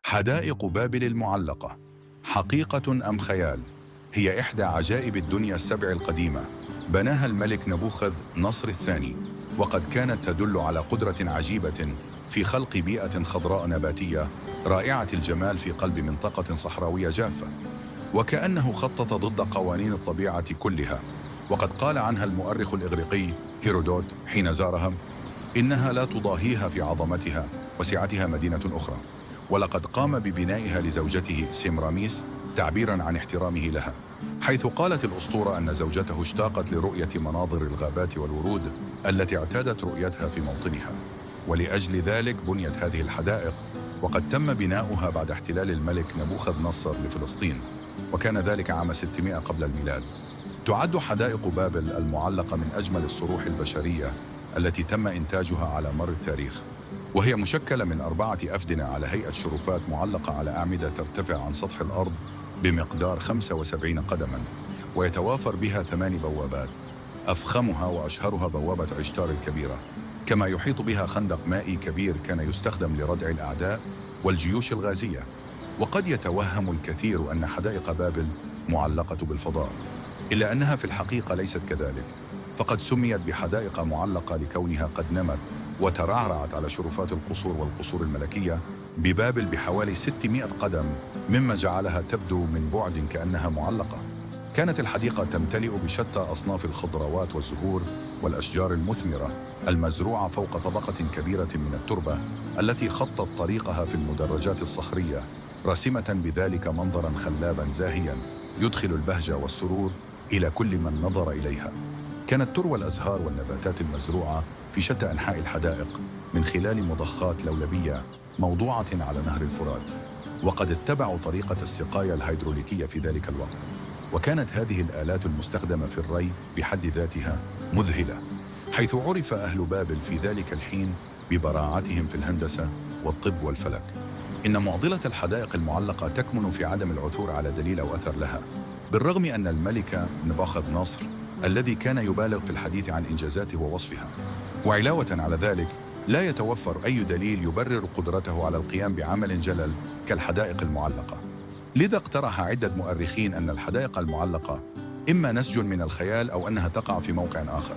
حدائق بابل المعلقة حقيقة أم خيال؟ هي إحدى عجائب الدنيا السبع القديمة، بناها الملك نبوخذ نصر الثاني، وقد كانت تدل على قدرة عجيبة في خلق بيئة خضراء نباتية رائعة الجمال في قلب منطقة صحراوية جافة، وكأنه خطط ضد قوانين الطبيعة كلها. وقد قال عنها المؤرخ الإغريقي هيرودوت حين زارها: إنها لا تضاهيها في عظمتها وسعتها مدينة أخرى. ولقد قام ببنائها لزوجته سيمراميس تعبيراً عن احترامه لها، حيث قالت الأسطورة أن زوجته اشتاقت لرؤية مناظر الغابات والورود التي اعتادت رؤيتها في موطنها، ولأجل ذلك بنيت هذه الحدائق. وقد تم بناؤها بعد احتلال الملك نبوخذ نصر لفلسطين، وكان ذلك عام 600 قبل الميلاد. تعد حدائق بابل المعلقة من أجمل الصروح البشرية التي تم إنتاجها على مر التاريخ، وهي مشكلة من 4 أفدنة على هيئة شرفات معلقة على أعمدة ترتفع عن سطح الأرض بمقدار 75 قدماً، ويتوافر بها 8 بوابات، أفخمها وأشهرها بوابة عشتار الكبيرة، كما يحيط بها خندق مائي كبير كان يستخدم لردع الأعداء والجيوش الغازية. وقد يتوهم الكثير أن حدائق بابل معلقة بالفضاء، إلا أنها في الحقيقة ليست كذلك، فقد سميت بحدائق معلقة لكونها قد نمت وترعرعت على شرفات القصور والقصور الملكية ببابل بحوالي 600 قدم، مما جعلها تبدو من بعد كأنها معلقة. كانت الحديقة تمتلئ بشتى أصناف الخضروات والزهور والأشجار المثمرة المزروعة فوق طبقة كبيرة من التربة التي خطت طريقها في المدرجات الصخرية، راسمة بذلك منظراً خلاباً زاهياً يدخل البهجة والسرور إلى كل من نظر إليها. كانت تروى الأزهار والنباتات المزروعة في شتى أنحاء الحدائق من خلال مضخات لولبية موضوعة على نهر الفرات، وقد اتبعوا طريقة السقاية الهيدروليكية في ذلك الوقت. وكانت هذه الآلات المستخدمة في الري بحد ذاتها مذهلة، حيث عرف أهل بابل في ذلك الحين ببراعتهم في الهندسة والطب والفلك. إن معضلة الحدائق المعلقة تكمن في عدم العثور على دليل أو أثر لها، بالرغم أن الملك نبوخذ نصر الذي كان يبالغ في الحديث عن إنجازاته ووصفها. وعلاوة على ذلك لا يتوفر أي دليل يبرر قدرته على القيام بعمل جلل كالحدائق المعلقة. لذا اقترح عدة مؤرخين أن الحدائق المعلقة إما نسج من الخيال أو أنها تقع في موقع آخر،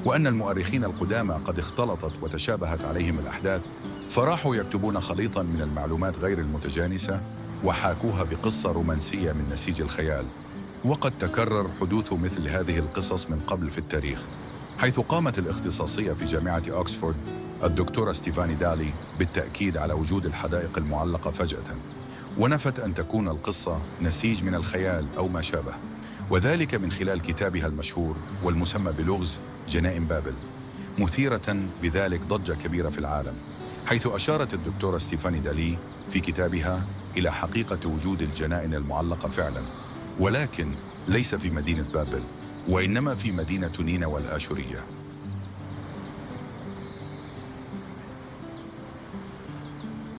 وأن المؤرخين القدامى قد اختلطت وتشابهت عليهم الأحداث، فراحوا يكتبون خليطاً من المعلومات غير المتجانسة وحاكوها بقصة رومانسية من نسيج الخيال. وقد تكرر حدوث مثل هذه القصص من قبل في التاريخ، حيث قامت الاختصاصية في جامعة أوكسفورد الدكتورة ستيفاني دالي بالتأكيد على وجود الحدائق المعلقة فجأة، ونفت أن تكون القصة نسيج من الخيال أو ما شابه، وذلك من خلال كتابها المشهور والمسمى بلغز جنائن بابل، مثيرة بذلك ضجة كبيرة في العالم، حيث أشارت الدكتورة ستيفاني دالي في كتابها إلى حقيقة وجود الجنائن المعلقة فعلا، ولكن ليس في مدينة بابل، وإنما في مدينة نينوى الآشورية.